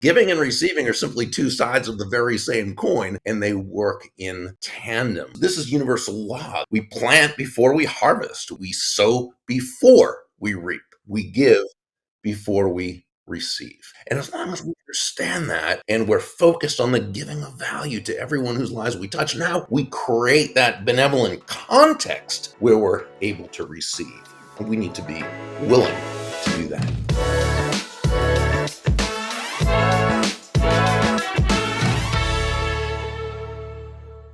Giving and receiving are simply two sides of the very same coin, and they work in tandem. This is universal law. We plant before we harvest. We sow before we reap. We give before we receive. And as long as we understand that and we're focused on the giving of value to everyone whose lives we touch, now we create that benevolent context where we're able to receive. And we need to be willing to do that.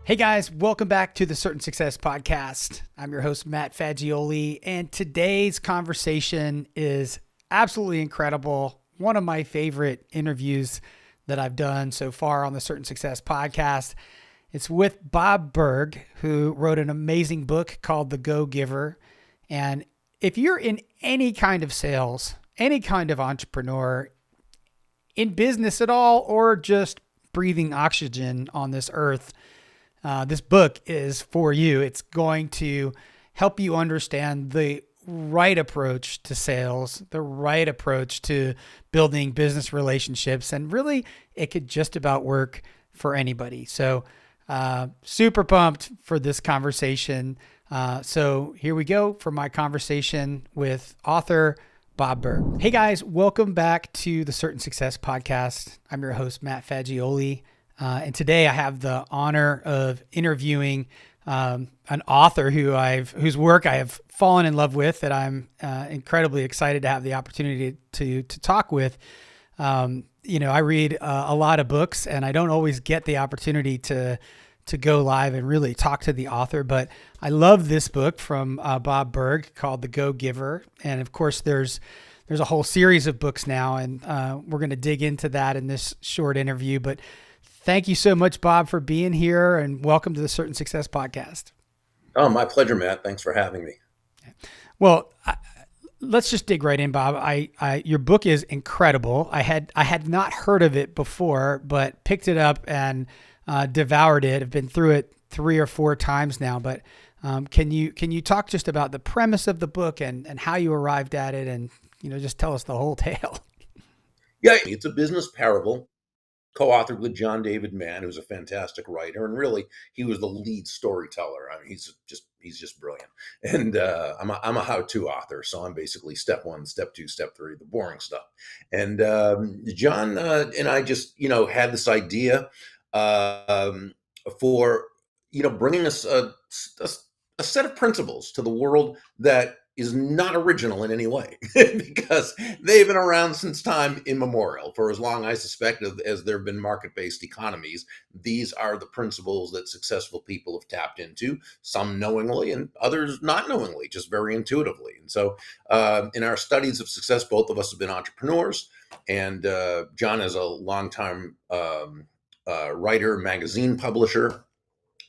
Hey guys, welcome back to the Certain Success Podcast. I'm your host, Matt Fagioli, and today's conversation is absolutely incredible. One of my favorite interviews that I've done so far on the Certain Success Podcast. It's with Bob Burg, who wrote an amazing book called The Go-Giver. And if you're in any kind of sales, any kind of entrepreneur, in business at all, or just breathing oxygen on this earth, this book is for you. It's going to help you understand the right approach to sales, the right approach to building business relationships, and really it could just about work for anybody. So super pumped for this conversation. So here we go for my conversation with author Bob Burg. Hey guys, welcome back to the Certain Success Podcast. I'm your host, Matt Fagioli. And today I have the honor of interviewing an author whose work I have fallen in love with, that I'm incredibly excited to have the opportunity to talk with. I read a lot of books, and I don't always get the opportunity to go live and really talk to the author. But I love this book from Bob Burg called The Go-Giver, and of course there's a whole series of books now, and we're going to dig into that in this short interview. But thank you so much, Bob, for being here, and welcome to the Certain Success Podcast. Oh, my pleasure, Matt. Thanks for having me. Well, let's just dig right in, Bob. Your book is incredible. I had not heard of it before, but picked it up and devoured it. I've been through it 3 or 4 times now. But can you talk just about the premise of the book and how you arrived at it, and just tell us the whole tale? Yeah, it's a business parable, co-authored with John David Mann, who's a fantastic writer, and really he was the lead storyteller. I mean, he's just brilliant. And I'm a how-to author, so I'm basically step 1, step 2, step 3, the boring stuff. And John and I just had this idea for bringing us a set of principles to the world that is not original in any way, because they've been around since time immemorial. For as long, I suspect, as there have been market-based economies, these are the principles that successful people have tapped into, some knowingly and others not knowingly, just very intuitively. And so in our studies of success, both of us have been entrepreneurs, and John is a longtime writer, magazine publisher.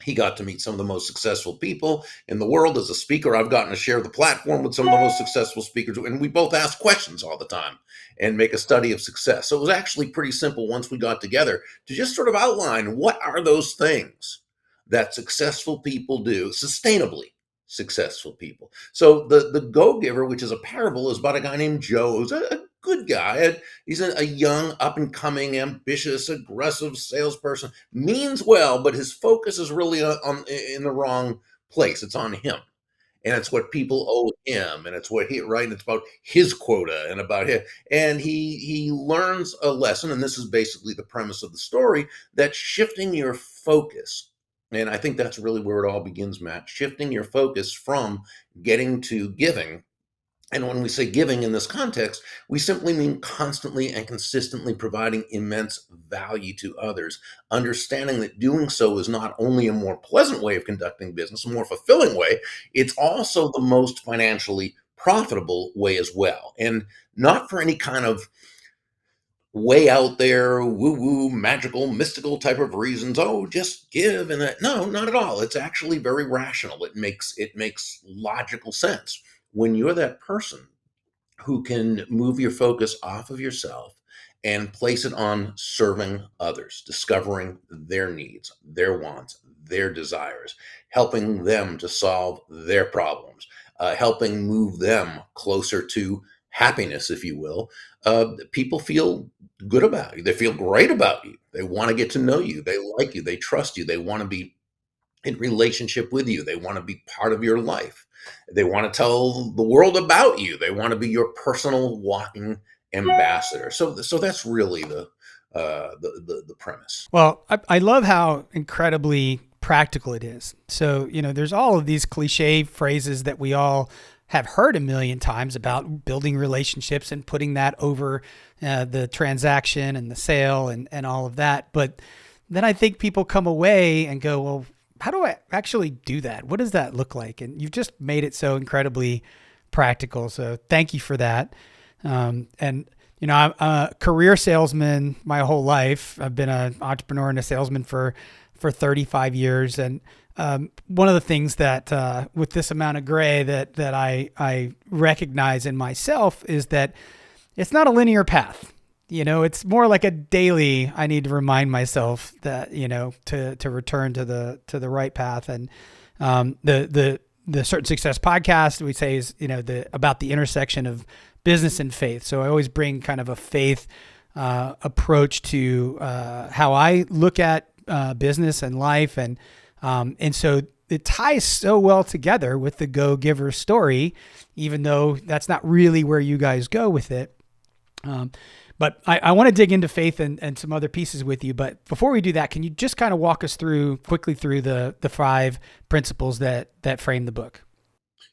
He got to meet some of the most successful people in the world. As a speaker, I've gotten to share the platform with some of the most successful speakers. And we both ask questions all the time and make a study of success. So it was actually pretty simple once we got together to just sort of outline what are those things that successful people do, sustainably successful people. So the Go-Giver, which is a parable, is about a guy named Joe, who's a good guy. He's a young, up-and-coming, ambitious, aggressive salesperson. Means well, but his focus is really in the wrong place. It's on him, and it's what people owe him, and it's what and it's about his quota and about him. And he learns a lesson, and this is basically the premise of the story, that shifting your focus. And I think that's really where it all begins, Matt. Shifting your focus from getting to giving. And when we say giving in this context, we simply mean constantly and consistently providing immense value to others, understanding that doing so is not only a more pleasant way of conducting business, a more fulfilling way, it's also the most financially profitable way as well. And not for any kind of way out there, woo-woo, magical, mystical type of reasons. Oh, just give and that. No, not at all. It's actually very rational. It makes logical sense. When you're that person who can move your focus off of yourself and place it on serving others, discovering their needs, their wants, their desires, helping them to solve their problems, helping move them closer to happiness, if you will, people feel good about you. They feel great about you. They want to get to know you. They like you. They trust you. They want to be in relationship with you. They want to be part of your life. They want to tell the world about you. They want to be your personal walking ambassador. So that's really the premise. Well, I love how incredibly practical it is. So, there's all of these cliche phrases that we all have heard a million times about building relationships and putting that over the transaction and the sale and all of that. But then I think people come away and go, well, how do I actually do that? What does that look like? And you've just made it so incredibly practical. So thank you for that. And I'm a career salesman my whole life. I've been an entrepreneur and a salesman for 35 years. And one of the things that with this amount of gray that I recognize in myself is that it's not a linear path. It's more like a daily. I need to remind myself that to return to the right path. And the Certain Success podcast we say is about the intersection of business and faith. So I always bring kind of a faith approach to how I look at business and life, and so it ties so well together with the Go Giver story, even though that's not really where you guys go with it. But I want to dig into faith and some other pieces with you. But before we do that, can you just kind of walk us quickly through the 5 principles that frame the book?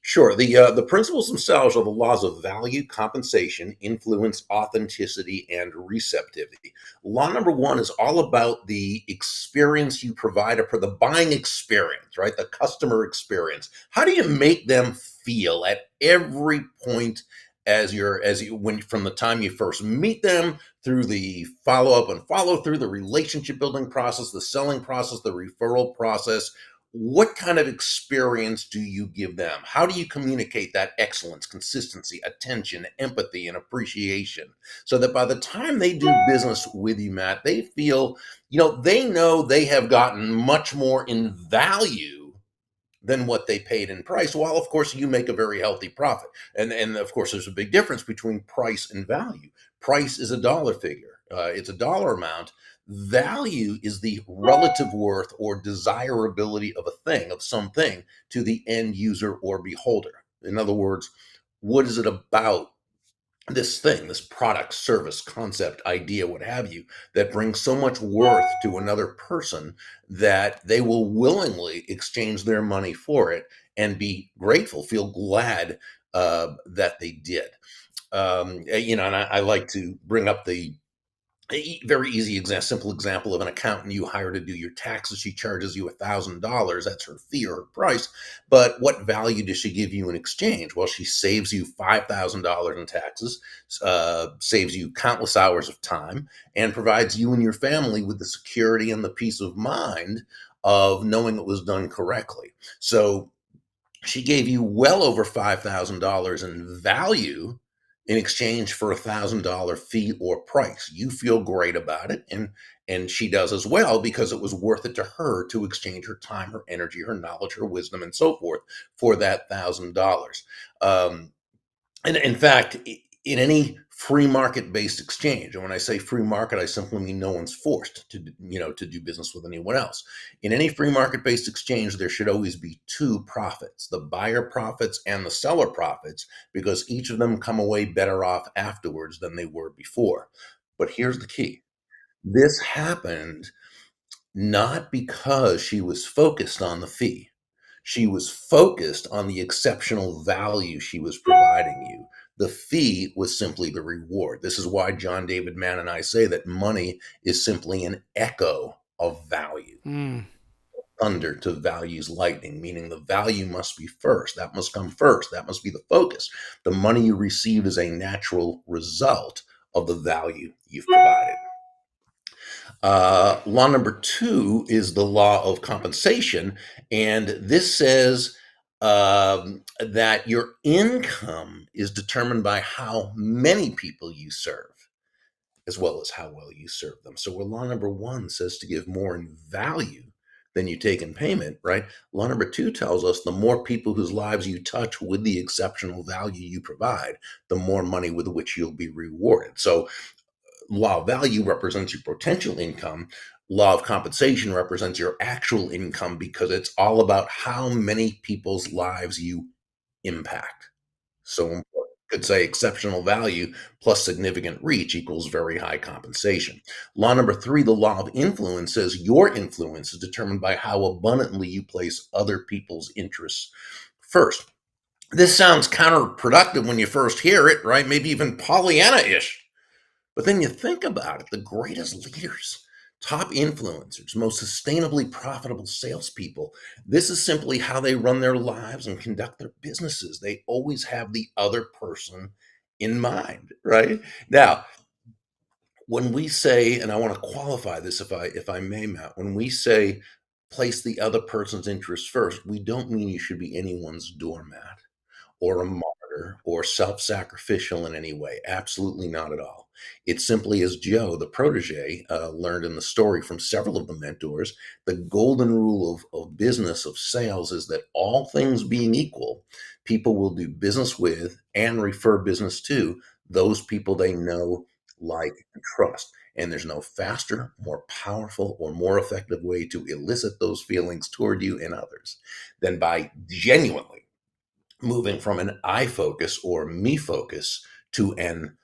Sure. The principles themselves are the laws of value, compensation, influence, authenticity, and receptivity. Law number 1 is all about the experience you provide for the buying experience, right? The customer experience. How do you make them feel at every point when from the time you first meet them through the follow up and follow through, the relationship building process, the selling process, the referral process? What kind of experience do you give them? How do you communicate that excellence, consistency, attention, empathy, and appreciation so that by the time they do business with you, Matt, they feel, they know they have gotten much more in value than what they paid in price, while of course you make a very healthy profit. And of course there's a big difference between price and value. Price is a dollar figure. It's a dollar amount. Value is the relative worth or desirability of a thing, of something, to the end user or beholder. In other words, what is it about this thing, this product, service, concept, idea, what have you, that brings so much worth to another person that they will willingly exchange their money for it and be grateful, feel glad that they did. And I like to bring up the very easy simple example of an accountant you hire to do your taxes. She charges you $1,000. That's her fee or her price. But what value does she give you in exchange? Well, she saves you $5,000 in taxes, saves you countless hours of time, and provides you and your family with the security and the peace of mind of knowing it was done correctly. So she gave you well over $5,000 in value in exchange for $1,000 fee or price. You feel great about it, and she does as well, because it was worth it to her to exchange her time, her energy, her knowledge, her wisdom, and so forth for that $1,000. And in fact, in any free market-based exchange, and when I say free market, I simply mean no one's forced to do business with anyone else. In any free market-based exchange, there should always be 2 profits: the buyer profits and the seller profits, because each of them come away better off afterwards than they were before. But here's the key: this happened not because she was focused on the fee. She was focused on the exceptional value she was providing you. The fee was simply the reward. This is why John David Mann and I say that money is simply an echo of value. Mm. Thunder to value's lightning, meaning the value must be first. That must come first. That must be the focus. The money you receive is a natural result of the value you've provided. Law number 2 is the law of compensation. And this says that your income is determined by how many people you serve, as well as how well you serve them. So, where law number 1 says to give more in value than you take in payment, right? Law number two tells us the more people whose lives you touch with the exceptional value you provide, the more money with which you'll be rewarded. So law of value represents your potential income. Law of compensation represents your actual income because it's all about how many people's lives you impact. So important. Could say exceptional value plus significant reach equals very high compensation. Law number three, the law of influence, says your influence is determined by how abundantly you place other people's interests first. This sounds counterproductive when you first hear it, right? Maybe even Pollyanna-ish. But then you think about it, the greatest leaders, top influencers, most sustainably profitable salespeople, this is simply how they run their lives and conduct their businesses. They always have the other person in mind, right? Now, when we say, and I want to qualify this if I may, Matt, when we say place the other person's interests first, we don't mean you should be anyone's doormat or a martyr or self-sacrificial in any way. Absolutely not at all. It simply is Joe, the protege, learned in the story from several of the mentors. The golden rule of business, of sales, is that all things being equal, people will do business with and refer business to those people they know, like, and trust. And there's no faster, more powerful, or more effective way to elicit those feelings toward you and others than by genuinely moving from an I focus or me focus to an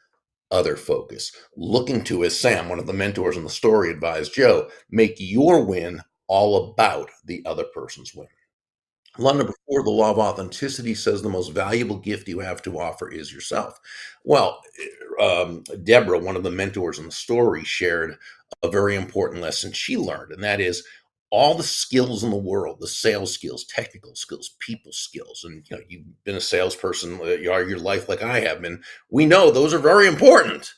other focus. Looking to, as Sam, one of the mentors in the story, advised Joe, make your win all about the other person's win. Law number four, the law of authenticity, says the most valuable gift you have to offer is yourself. Well, Deborah, one of the mentors in the story, shared a very important lesson she learned, and that is all the skills in the world, the sales skills, technical skills, people skills, and you've been a salesperson your life like I have been. We know those are very important,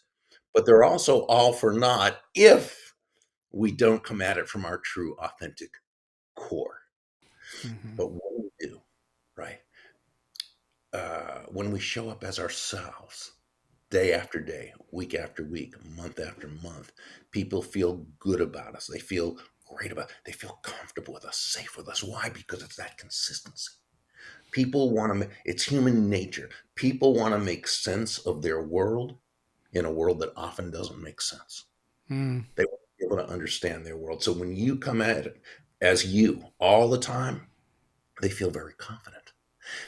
but they're also all for naught if we don't come at it from our true, authentic core. Mhm. But when we do, right? When we show up as ourselves day after day, week after week, month after month, people feel good about us. They feel great about They feel comfortable with us, safe with us. Why? Because it's that consistency. People want to, it's human nature. People want to make sense of their world in a world that often doesn't make sense. Mm. They want to be able to understand their world. So when you come at it as you all the time, they feel very confident.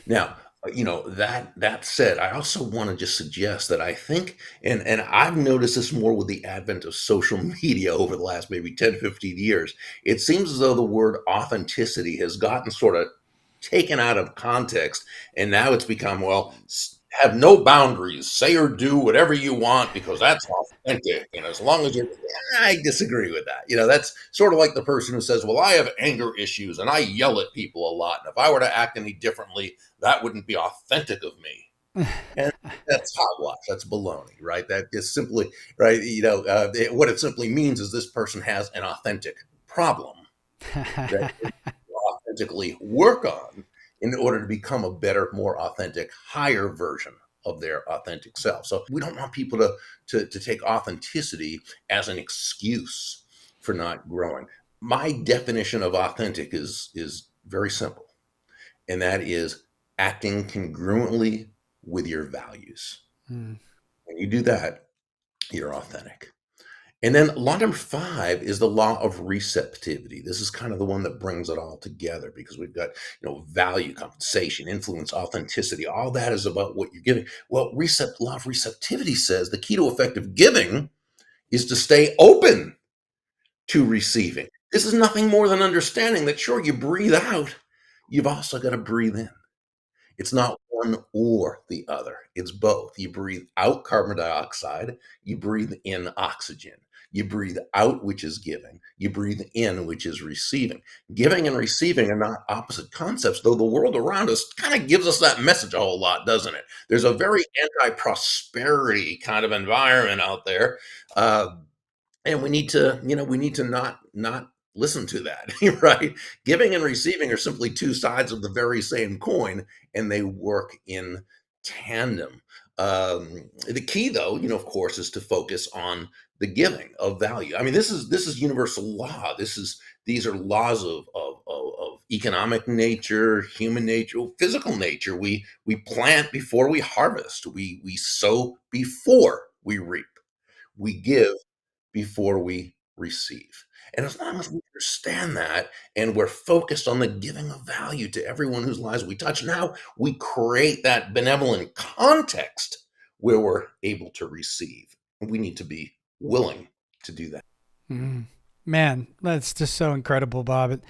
Now, that said, I also want to just suggest that I think, and I've noticed this more with the advent of social media over the last maybe 10, 15 years. It seems as though the word authenticity has gotten sort of taken out of context, and now it's become, well, have no boundaries, say or do whatever you want because that's authentic. And as long as you're, I disagree with that. That's sort of like the person who says, well, I have anger issues and I yell at people a lot. And if I were to act any differently, that wouldn't be authentic of me. And that's hogwash. That's baloney, right? That is simply, right. What it simply means is this person has an authentic problem that authentically work on in order to become a better, more authentic, higher version of their authentic self. So we don't want people to take authenticity as an excuse for not growing. My definition of authentic is very simple, and that is acting congruently with your values. Mm. When you do that, you're authentic. And then law number five is the law of receptivity. This is kind of the one that brings it all together because we've got, value, compensation, influence, authenticity. All that is about what you're giving. Well, law of receptivity says the key to effective giving is to stay open to receiving. This is nothing more than understanding that, sure, you breathe out, you've also got to breathe in. It's not one or the other. It's both. You breathe out carbon dioxide, you breathe in oxygen. You breathe out, which is giving. You breathe in, which is receiving. Giving and receiving are not opposite concepts, though the world around us kind of gives us that message a whole lot, doesn't it? There's a very anti-prosperity kind of environment out there. And we need to not listen to that, right? Giving and receiving are simply two sides of the very same coin, and they work in tandem. The key, though, of course, is to focus on the giving of value. I mean, this is universal law. These are laws of economic nature, human nature, physical nature. We plant before we harvest. We sow before we reap. We give before we receive. And as long as we understand that and we're focused on the giving of value to everyone whose lives we touch, now we create that benevolent context where we're able to receive. We need to be willing to do that. Mm. Man, that's just so incredible, Bob.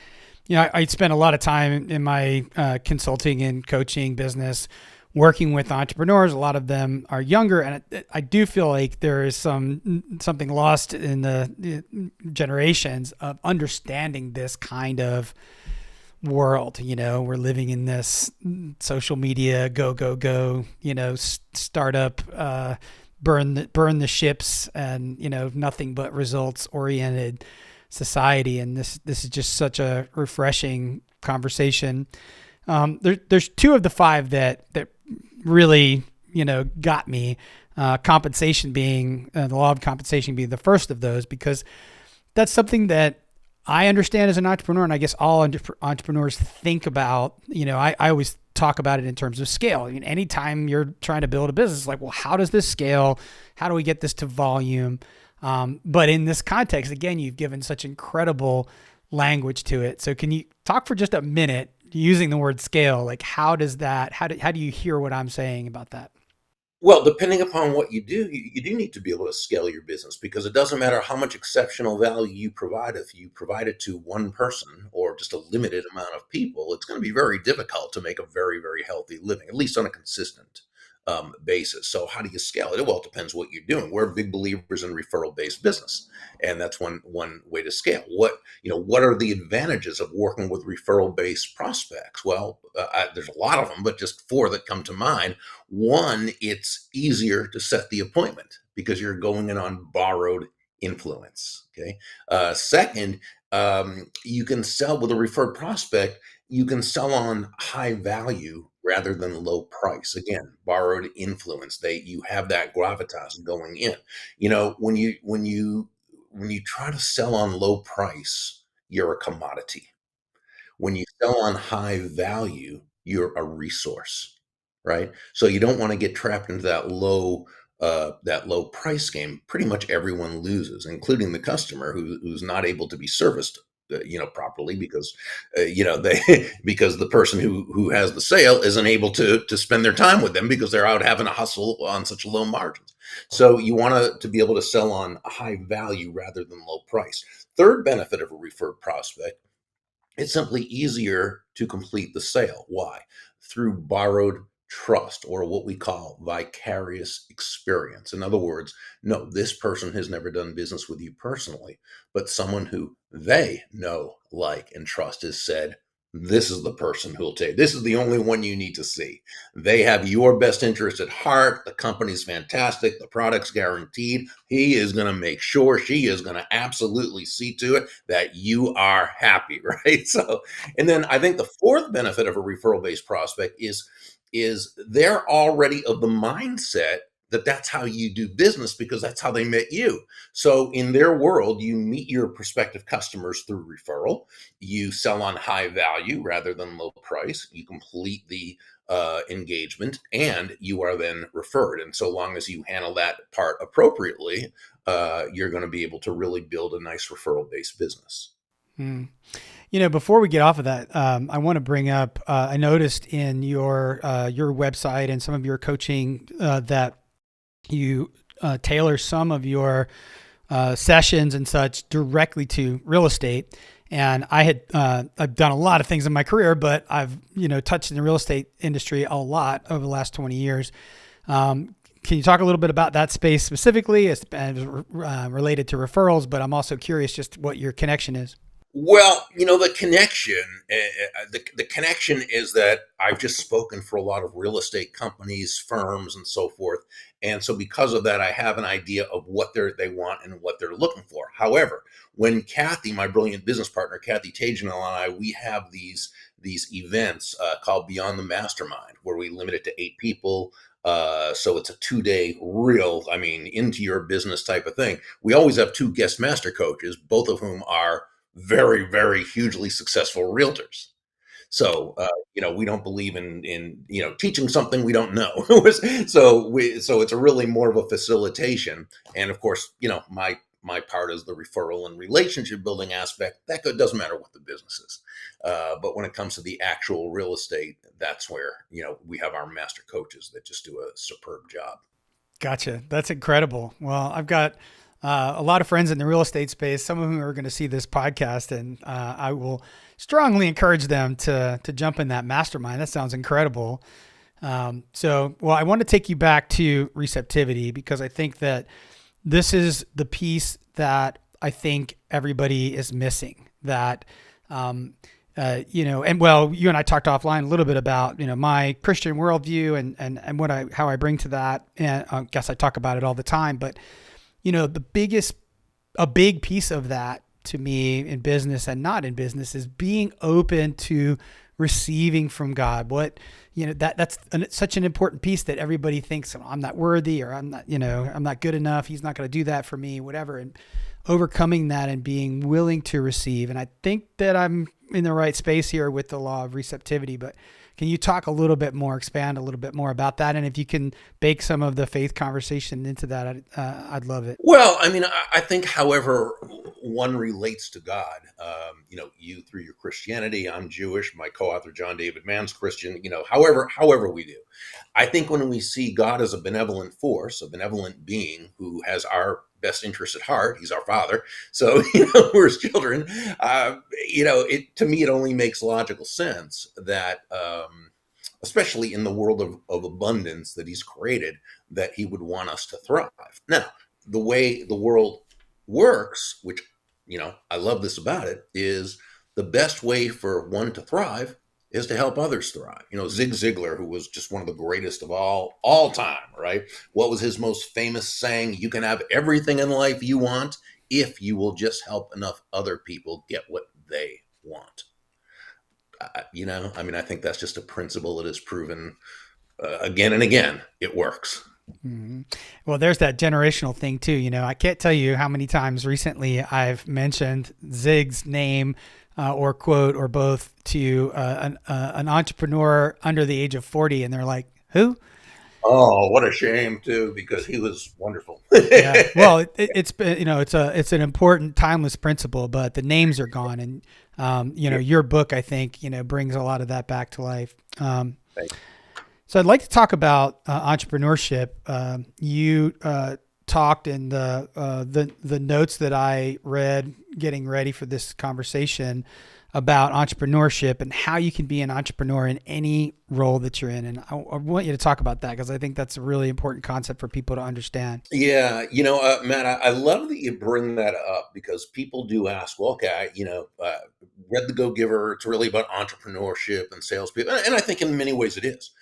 I spent a lot of time in my consulting and coaching business working with entrepreneurs. A lot of them are younger, and I do feel like there is something lost in the generations of understanding this kind of world. We're living in this social media go go go. Startup. Burn the ships, and nothing but results oriented society. And this is just such a refreshing conversation. There's two of the five that really got me. Compensation being the law of compensation being the first of those, because that's something that I understand as an entrepreneur, and I guess all entrepreneurs think about. I always talk about it in terms of scale. Anytime you're trying to build a business, like, well, how does this scale? How do we get this to volume? But in this context, again, you've given such incredible language to it. So can you talk for just a minute using the word scale? Like, how do you hear what I'm saying about that? Well, depending upon what you do, you do need to be able to scale your business, because it doesn't matter how much exceptional value you provide. If you provide it to one person or just a limited amount of people, it's going to be very difficult to make a very, very healthy living, at least on a consistent basis. So, how do you scale it? Well, it depends what you're doing. We're big believers in referral-based business, and that's one way to scale. What are the advantages of working with referral-based prospects? Well, there's a lot of them, but just four that come to mind. One, it's easier to set the appointment because you're going in on borrowed influence. Okay. Second, you can sell with a referred prospect. You can sell on high value rather than low price. Again, borrowed influence. You have that gravitas going in. When you try to sell on low price, you're a commodity. When you sell on high value, you're a resource, right? So you don't want to get trapped into that low price game. Pretty much everyone loses, including the customer who's not able to be serviced, properly, because they because the person who has the sale isn't able to spend their time with them because they're out having a hustle on such low margins. So you want to be able to sell on a high value rather than low price. Third benefit of a referred prospect: it's simply easier to complete the sale. Why? Through borrowed trust, or what we call vicarious experience. In other words, no, this person has never done business with you personally, but someone who they know, like, and trust has said, this is the person who'll take, this is the only one you need to see. They have your best interest at heart. The company's fantastic. The product's guaranteed. He is going to make sure, she is going to absolutely see to it that you are happy, right? So, and then I think the fourth benefit of a referral-based prospect is they're already of the mindset that that's how you do business, because that's how they met you. So in their world, you meet your prospective customers through referral. You sell on high value rather than low price. You complete the engagement, and you are then referred. And so long as you handle that part appropriately, you're going to be able to really build a nice referral-based business. Hmm. Before we get off of that, I want to bring up. I noticed in your website and some of your coaching that you tailor some of your sessions and such directly to real estate. And I've done a lot of things in my career, but I've touched in the real estate industry a lot over the last 20 years. Can you talk a little bit about that space specifically, as related to referrals? But I'm also curious just what your connection is. Well, the connection is that I've just spoken for a lot of real estate companies, firms, and so forth, and so because of that, I have an idea of what they want and what they're looking for. However, when Kathy, my brilliant business partner, Kathy Tajan, and I, we have these events called Beyond the Mastermind, where we limit it to 8 people. So it's a 2 day real, I mean, into your business type of thing. We always have two guest master coaches, both of whom are very, very hugely successful realtors. So we don't believe in teaching something we don't know. So it's a really more of a facilitation, and of course, my part is the referral and relationship building aspect. Doesn't matter what the business is, but when it comes to the actual real estate, that's where we have our master coaches that just do a superb job. Gotcha. That's incredible. Well, I've got a lot of friends in the real estate space, some of whom are going to see this podcast, and I will strongly encourage them to jump in that mastermind. That sounds incredible. Well, I want to take you back to receptivity because I think that this is the piece that I think everybody is missing. That and well, you and I talked offline a little bit about, my Christian worldview and how I bring to that. And I guess I talk about it all the time, but a big piece of that to me in business and not in business is being open to receiving from God. That's such an important piece that everybody thinks, I'm not worthy, or I'm not good enough. He's not going to do that for me, whatever. And overcoming that and being willing to receive. And I think that I'm in the right space here with the law of receptivity, but can you talk a little bit more, expand a little bit more about that? And if you can bake some of the faith conversation into that, I'd love it. Well, I mean, I think however one relates to God, you through your Christianity, I'm Jewish, my co-author John David Mann's Christian, however we do. I think when we see God as a benevolent force, a benevolent being who has our best interest at heart, he's our father. So, we're his children. To me, it only makes logical sense that, especially in the world of abundance that he's created, that he would want us to thrive. Now, the way the world works, which, I love this about it, is the best way for one to thrive is to help others thrive. Zig Ziglar, who was just one of the greatest of all time, right? What was his most famous saying? You can have everything in life you want if you will just help enough other people get what they want. I think that's just a principle that is proven again and again. It works. Mm-hmm. Well, there's that generational thing too. I can't tell you how many times recently I've mentioned Zig's name or quote or both to an entrepreneur under the age of 40, and they're like, "Who?" Oh, what a shame too, because he was wonderful. Yeah. Well, it's it's an important timeless principle, but the names are gone, and your book, I think, brings a lot of that back to life. So I'd like to talk about entrepreneurship. You talked in the notes that I read getting ready for this conversation about entrepreneurship and how you can be an entrepreneur in any role that you're in. And I want you to talk about that because I think that's a really important concept for people to understand. Yeah, Matt, I love that you bring that up because people do ask, well, okay, read The Go-Giver. It's really about entrepreneurship and salespeople, and I think in many ways it is.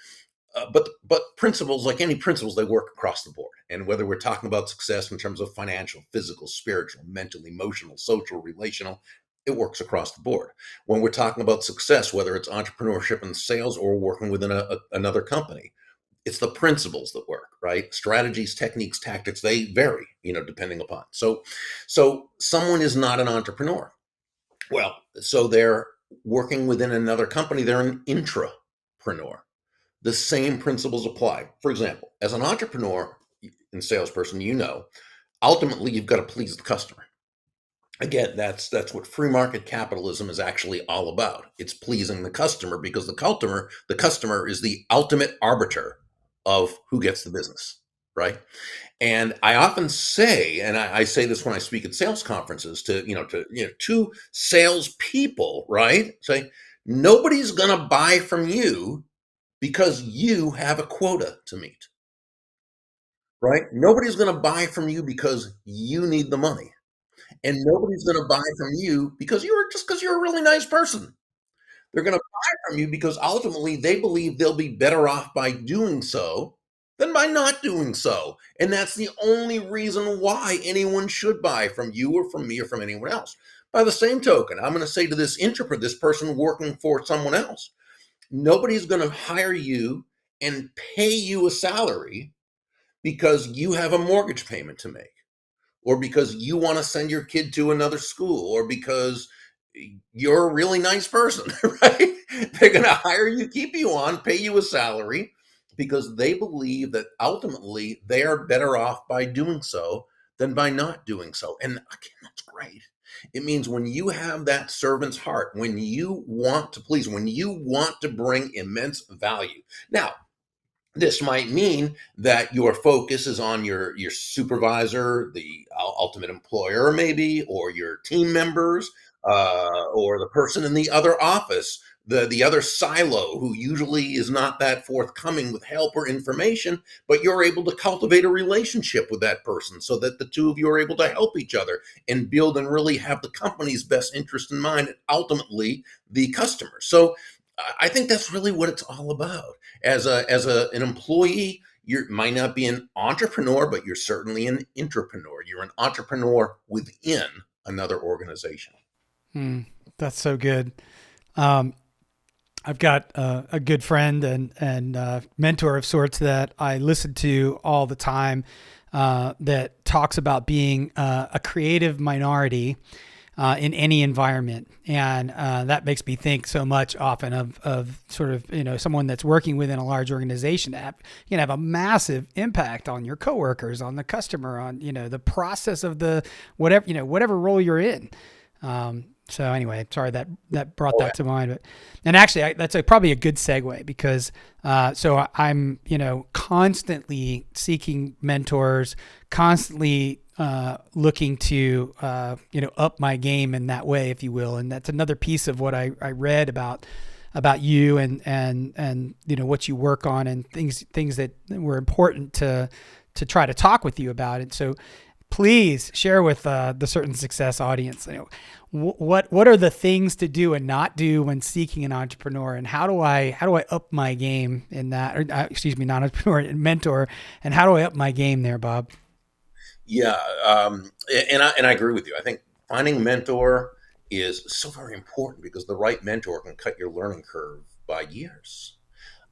But principles, like any principles, they work across the board. And whether we're talking about success in terms of financial, physical, spiritual, mental, emotional, social, relational, it works across the board. When we're talking about success, whether it's entrepreneurship and sales or working within another company, it's the principles that work, right? Strategies, techniques, tactics, they vary, depending upon. So someone is not an entrepreneur. Well, so they're working within another company, they're an intrapreneur. The same principles apply. For example, as an entrepreneur and salesperson, ultimately you've got to please the customer. Again, that's what free market capitalism is actually all about. It's pleasing the customer because the customer is the ultimate arbiter of who gets the business, right? And I often say, and I say this when I speak at sales conferences to salespeople, right? Say, nobody's going to buy from you because you have a quota to meet, right? Nobody's going to buy from you because you need the money. And nobody's going to buy from you because you're a really nice person. They're going to buy from you because ultimately they believe they'll be better off by doing so than by not doing so. And that's the only reason why anyone should buy from you or from me or from anyone else. By the same token, I'm going to say to this interpreter, this person working for someone else, nobody's going to hire you and pay you a salary because you have a mortgage payment to make, or because you want to send your kid to another school, or because you're a really nice person, right? They're going to hire you, keep you on, pay you a salary because they believe that ultimately they are better off by doing so than by not doing so. And again, that's great. It means when you have that servant's heart, when you want to please, when you want to bring immense value. Now, this might mean that your focus is on your supervisor, the ultimate employer, maybe, or your team members, or the person in the other office, the other silo who usually is not that forthcoming with help or information, but you're able to cultivate a relationship with that person so that the two of you are able to help each other and build and really have the company's best interest in mind, and ultimately the customer. So I think that's really what it's all about. As an employee, you might not be an entrepreneur, but you're certainly an intrapreneur. You're an entrepreneur within another organization. That's so good. Um, I've got a good friend and mentor of sorts that I listen to all the time that talks about being a creative minority in any environment, and that makes me think so much often of sort of someone that's working within a large organization that can have a massive impact on your coworkers, on the customer, on the process of the whatever role you're in. So anyway, sorry that brought Oh, that to mind. But and actually, that's probably a good segue because so I'm constantly seeking mentors, constantly looking to up my game in that way, if you will. And that's another piece of what I read about you and what you work on and things that were important to try to talk with you about. And so please share with the Certain Success audience, what are the things to do and not do when seeking an entrepreneur, and how do I up my game in that, or excuse me, not entrepreneur, mentor, and how do I up my game there, Bob? yeah, and I agree with you. I think finding a mentor is so very important because the right mentor can cut your learning curve by years.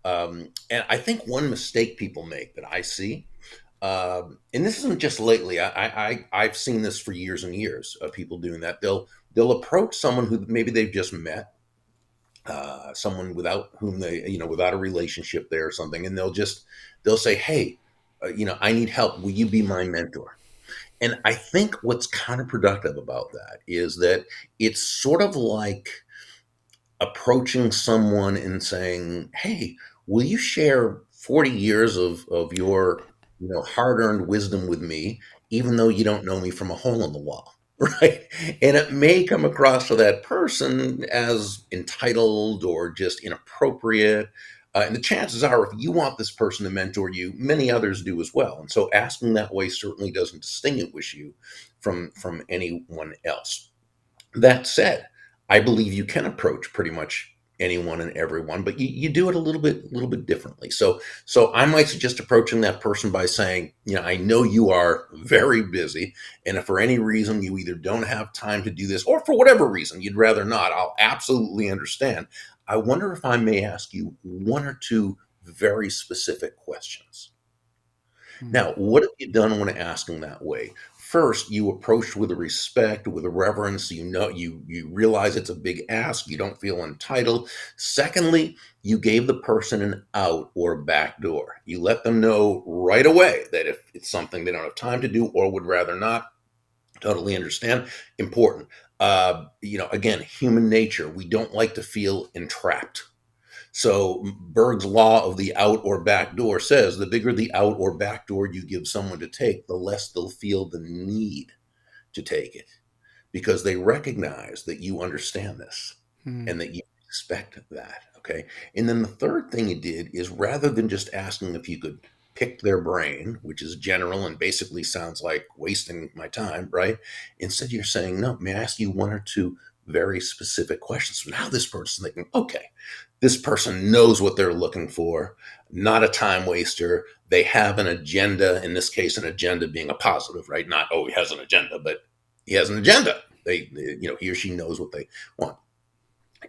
And I think one mistake people make that I see, and this isn't just lately. I've seen this for years and years of people doing that. They'll approach someone who maybe they've just met, someone without whom they without a relationship there or something, and they'll say, "Hey, I need help. Will you be my mentor?" And I think what's counterproductive about that is that it's sort of like approaching someone and saying, "Hey, will you share 40 years of your hard-earned wisdom with me, even though you don't know me from a hole in the wall?" Right? And it may come across to that person as entitled or just inappropriate. And the chances are, if you want this person to mentor you, many others do as well. And so asking that way certainly doesn't distinguish you from anyone else. That said, I believe you can approach pretty much anyone and everyone, but you do it a little bit differently. So I might suggest approaching that person by saying, I know you are very busy, and if for any reason you either don't have time to do this, or for whatever reason you'd rather not, I'll absolutely understand. I wonder if I may ask you one or two very specific questions. Hmm. Now, what have you done when asking that way? First, you approach with a respect, with a reverence. You realize it's a big ask. You don't feel entitled. Secondly, you gave the person an out or a back door. You let them know right away that if it's something they don't have time to do or would rather not, totally understand. Important. Again, human nature. We don't like to feel entrapped. So Berg's law of the out or back door says the bigger the out or back door you give someone to take, the less they'll feel the need to take it because they recognize that you understand this Hmm. and that you expect that. Okay. And then the third thing you did is rather than just asking if you could pick their brain, which is general and basically sounds like wasting my time, right? Instead, you're saying, no, may I ask you one or two very specific questions? So now this person's thinking, okay, this person knows what they're looking for, not a time waster. They have an agenda, in this case, an agenda being a positive, right? Not, oh, he has an agenda, but he has an agenda. He or she knows what they want.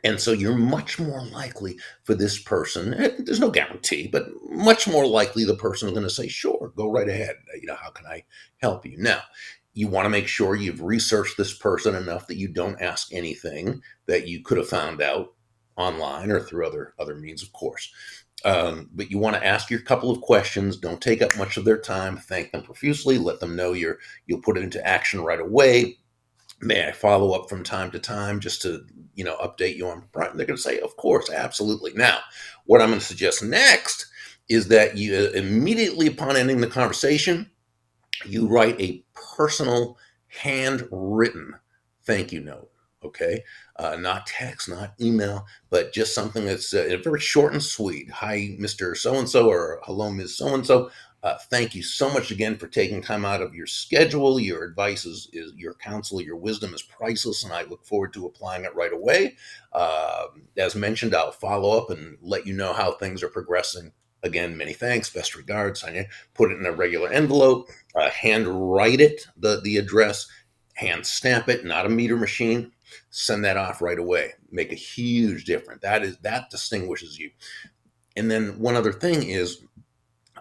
And so you're much more likely for this person, there's no guarantee, but much more likely the person is going to say, sure, go right ahead. How can I help you? Now, you want to make sure you've researched this person enough that you don't ask anything that you could have found out online or through other means, of course. But you want to ask your couple of questions. Don't take up much of their time. Thank them profusely. Let them know you'll put it into action right away. May I follow up from time to time just to update you on? They're going to say, of course, absolutely. Now, what I'm going to suggest next is that you immediately upon ending the conversation, you write a personal handwritten thank you note. Okay, not text, not email, but just something that's very short and sweet. Hi, Mr. So and so, or hello, Ms. So and so. Thank you so much again for taking time out of your schedule. Your advice is your counsel, your wisdom is priceless, and I look forward to applying it right away. As mentioned, I'll follow up and let you know how things are progressing. Again, many thanks. Best regards. I put it in a regular envelope. Hand write it, the address. Hand stamp it, not a meter machine. Send that off right away. Make a huge difference. That distinguishes you. And then one other thing is,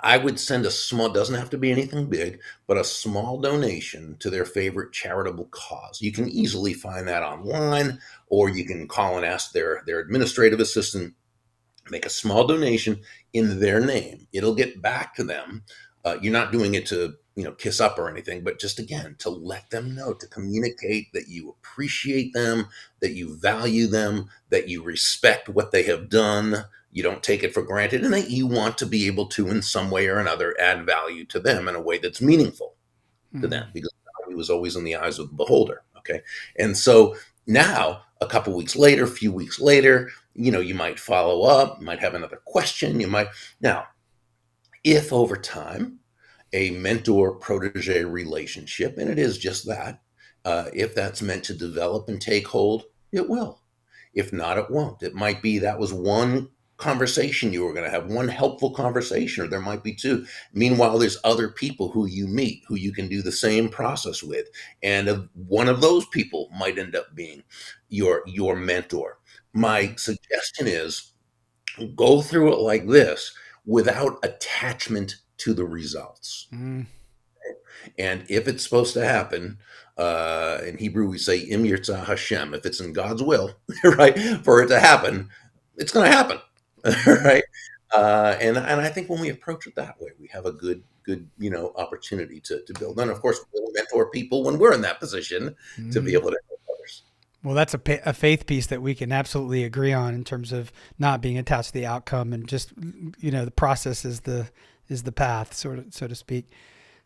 I would send a small, doesn't have to be anything big, but a small donation to their favorite charitable cause. You can easily find that online, or you can call and ask their administrative assistant, make a small donation in their name. It'll get back to them. You're not doing it to kiss up or anything, but just again to let them know, to communicate that you appreciate them, that you value them, that you respect what they have done. You don't take it for granted, and that you want to be able to, in some way or another, add value to them in a way that's meaningful to Mm. them, because value is always in the eyes of the beholder. Okay, and so now, a couple weeks later, a few weeks later, you might follow up, you might have another question. You might now, if over time a mentor protege relationship, and it is just that, if that's meant to develop and take hold, it will. If not, it won't. It might be that was one conversation you were going to have, one helpful conversation, or there might be two. Meanwhile, there's other people who you meet who you can do the same process with, and one of those people might end up being your mentor. My suggestion is, go through it like this without attachment to the results. Mm. And if it's supposed to happen, in Hebrew we say Im Yirtzeh Hashem. If it's in God's will, right, for it to happen, it's going to happen, right? And I think when we approach it that way, we have a good opportunity to build. And of course, we'll mentor people when we're in that position to be Mm. able to help others. Well, that's a faith piece that we can absolutely agree on in terms of not being attached to the outcome, and just the process is the path, sort of, so to speak.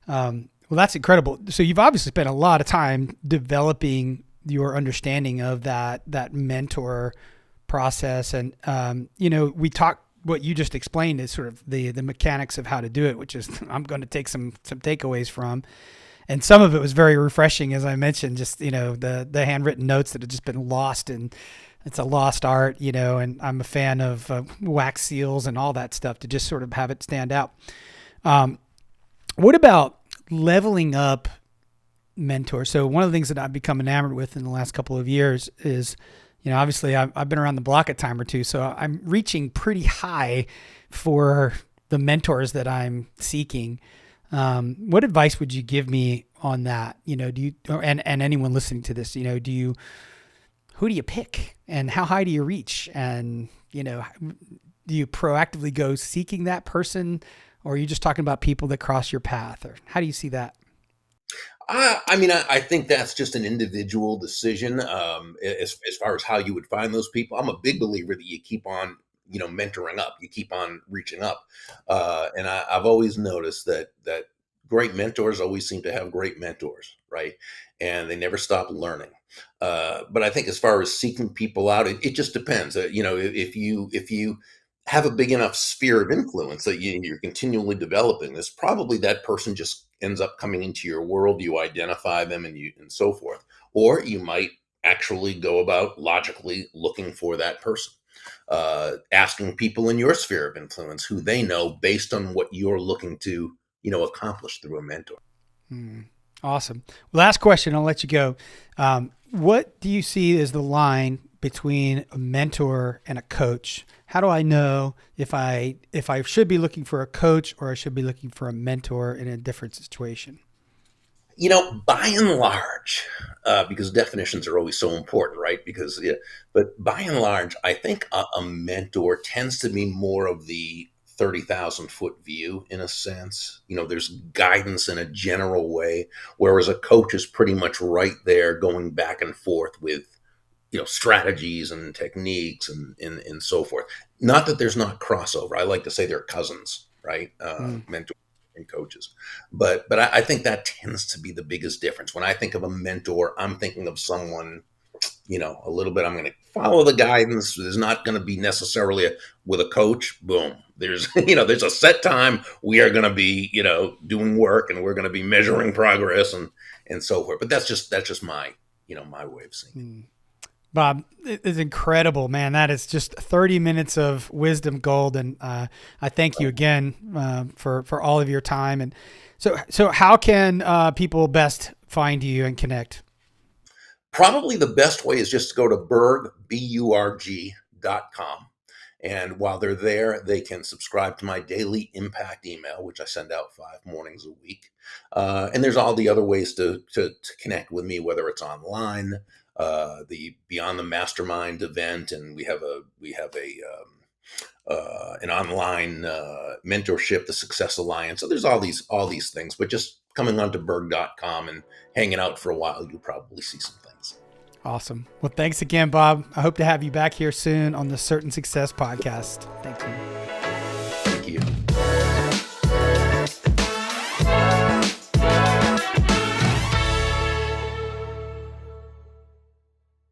Well, that's incredible. So you've obviously spent a lot of time developing your understanding of that mentor process, and we talked. What you just explained is sort of the mechanics of how to do it, which is I'm going to take some takeaways from. And some of it was very refreshing, as I mentioned, just, the handwritten notes that had just been lost, and it's a lost art, and I'm a fan of wax seals and all that stuff, to just sort of have it stand out. What about leveling up mentors? So one of the things that I've become enamored with in the last couple of years is, obviously I've been around the block a time or two, so I'm reaching pretty high for the mentors that I'm seeking. What advice would you give me on that? Do you, and anyone listening to this, who do you pick, and how high do you reach? And, do you proactively go seeking that person, or are you just talking about people that cross your path, or how do you see that? I think that's just an individual decision, as far as how you would find those people. I'm a big believer that you keep on, mentoring up. You keep on reaching up, and I've always noticed that great mentors always seem to have great mentors, right? And they never stop learning. But I think as far as seeking people out, it just depends. If you have a big enough sphere of influence that you're continually developing this, probably that person just ends up coming into your world. You identify them, and so forth. Or you might actually go about logically looking for that person. asking people in your sphere of influence who they know based on what you're looking to, accomplish through a mentor. Awesome. Last question, I'll let you go. What do you see as the line between a mentor and a coach? How do I know if I should be looking for a coach or I should be looking for a mentor in a different situation? By and large, because definitions are always so important, right? Because, yeah, but by and large, I think a mentor tends to be more of the 30,000-foot view in a sense. There's guidance in a general way, whereas a coach is pretty much right there going back and forth with, strategies and techniques and so forth. Not that there's not crossover. I like to say they're cousins, right? Mm. Mentors and coaches. But I think that tends to be the biggest difference. When I think of a mentor, I'm thinking of someone, a little bit. I'm going to follow the guidance. There's not going to be necessarily with a coach. Boom. There's there's a set time we are going to be doing work, and we're going to be measuring progress and so forth. But that's just my my way of seeing it. Mm. Bob, it is incredible, man. That is just 30 minutes of wisdom gold, and I thank you again for all of your time. And so how can people best find you and connect? Probably the best way is just to go to burg.com. And while they're there, they can subscribe to my daily impact email, which I send out 5 mornings a week. And there's all the other ways to connect with me, whether it's online, the Beyond the Mastermind event, and we have a an online mentorship, the Success Alliance. So there's all these things, but just coming onto burg.com and hanging out for a while, you'll probably see some things. Awesome. Well, thanks again, Bob. I hope to have you back here soon on the Certain Success podcast. Thank you.